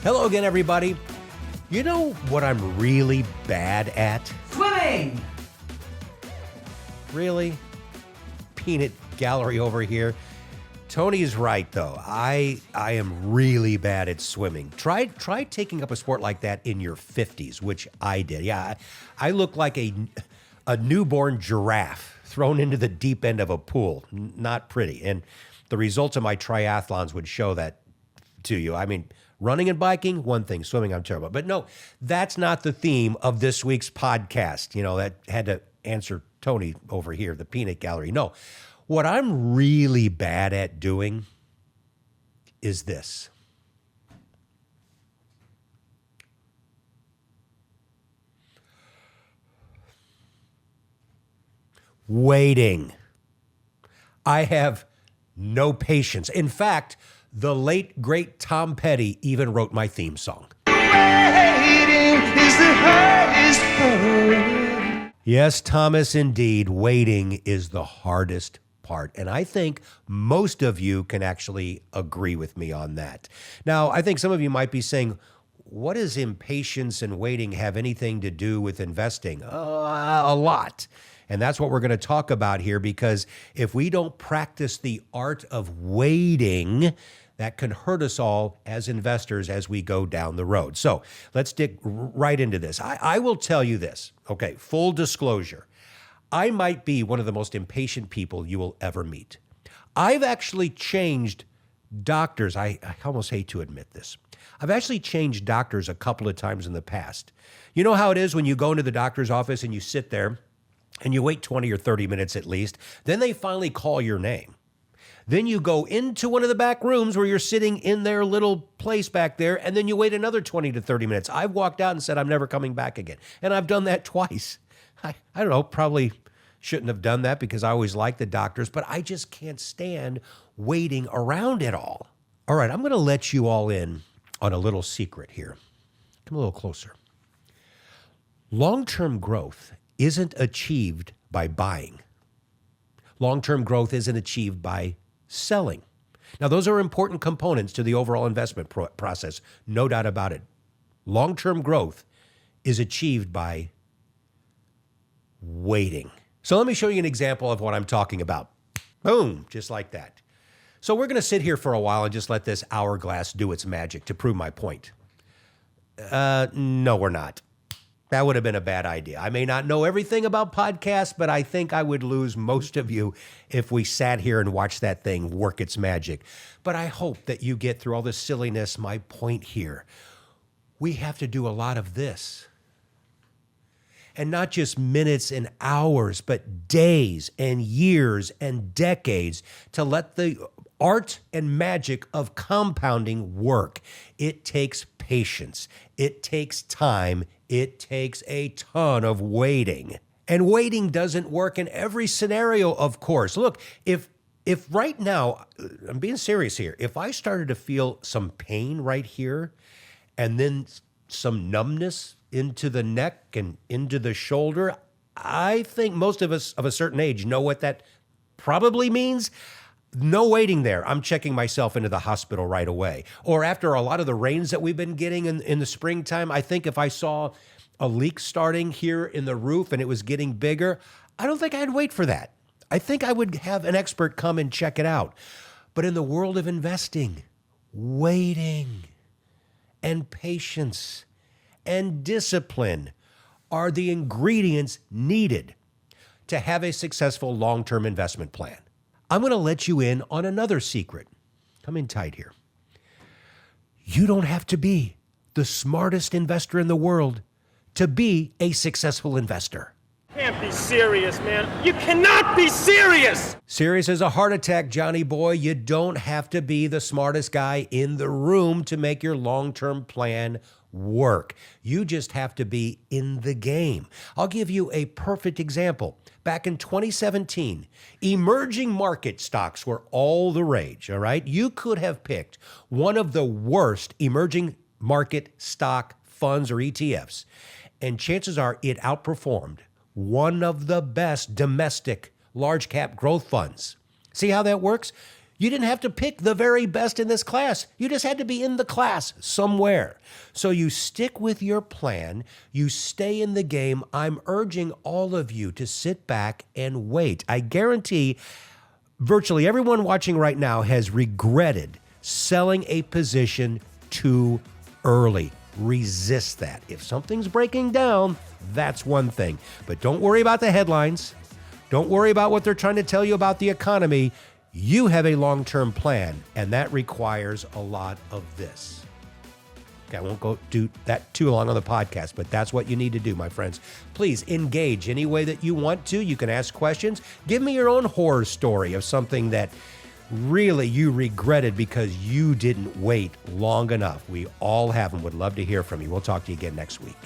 Hello again, everybody. You know what I'm really bad at? Swimming! Really? Peanut gallery over here. Tony's right, though. I am really bad at swimming. Try taking up a sport like that in your 50s, which I did. Yeah, I look like a newborn giraffe thrown into the deep end of a pool. Not pretty. And the results of my triathlons would show that to you. I mean, running and biking, one thing. Swimming, I'm terrible. But no, that's not the theme of this week's podcast. You know, that had to answer Tony over here, the peanut gallery. No, what I'm really bad at doing is this. Waiting. I have no patience. In fact, the late, great Tom Petty even wrote my theme song. Waiting is the hardest part. Yes, Thomas, indeed, waiting is the hardest part. And I think most of you can actually agree with me on that. Now, I think some of you might be saying, what does impatience and waiting have anything to do with investing? A lot. And that's what we're going to talk about here, because if we don't practice the art of waiting, that can hurt us all as investors as we go down the road. So let's dig right into this. I will tell you this, okay, full disclosure. I might be one of the most impatient people you will ever meet. I've actually changed doctors. I almost hate to admit this. I've actually changed doctors a couple of times in the past. You know how it is when you go into the doctor's office and you sit there and you wait 20 or 30 minutes at least, then they finally call your name. Then you go into one of the back rooms where you're sitting in their little place back there, and then you wait another 20 to 30 minutes. I've walked out and said, I'm never coming back again. And I've done that twice. I don't know, probably shouldn't have done that because I always like the doctors, but I just can't stand waiting around at all. All right, I'm going to let you all in on a little secret here. Come a little closer. Long-term growth isn't achieved by buying. Long-term growth isn't achieved by selling. Now, those are important components to the overall investment process, no doubt about it. Long-term growth is achieved by waiting. So let me show you an example of what I'm talking about. Boom, just like that. So we're going to sit here for a while and just let this hourglass do its magic to prove my point. No, we're not. That would have been a bad idea. I may not know everything about podcasts, but I think I would lose most of you if we sat here and watched that thing work its magic. But I hope that you get through all this silliness my point here. We have to do a lot of this. And not just minutes and hours, but days and years and decades to let the art and magic of compounding work. It takes patience. It takes time. It takes a ton of waiting. And waiting doesn't work in every scenario, of course. Look, if right now, I'm being serious here, if I started to feel some pain right here and then some numbness into the neck and into the shoulder, I think most of us of a certain age know what that probably means. No waiting there. I'm checking myself into the hospital right away. Or after a lot of the rains that we've been getting in the springtime, I think if I saw a leak starting here in the roof and it was getting bigger, I don't think I'd wait for that. I think I would have an expert come and check it out. But in the world of investing, waiting and patience and discipline are the ingredients needed to have a successful long-term investment plan. I'm going to let you in on another secret. Come in tight here. You don't have to be the smartest investor in the world to be a successful investor. Can't be serious, man. You cannot be serious! Serious as a heart attack, Johnny boy. You don't have to be the smartest guy in the room to make your long-term plan work. You just have to be in the game. I'll give you a perfect example. Back in 2017, emerging market stocks were all the rage, all right? You could have picked one of the worst emerging market stock funds or ETFs, and chances are it outperformed one of the best domestic large cap growth funds. See how that works? You didn't have to pick the very best in this class. You just had to be in the class somewhere. So you stick with your plan. You stay in the game. I'm urging all of you to sit back and wait. I guarantee virtually everyone watching right now has regretted selling a position too early. Resist that. If something's breaking down, that's one thing. But don't worry about the headlines. Don't worry about what they're trying to tell you about the economy. You have a long-term plan, and that requires a lot of this. Okay, I won't go do that too long on the podcast, but that's what you need to do, my friends. Please engage any way that you want to. You can ask questions. Give me your own horror story of something that really you regretted because you didn't wait long enough. We all have them. Would love to hear from you. We'll talk to you again next week.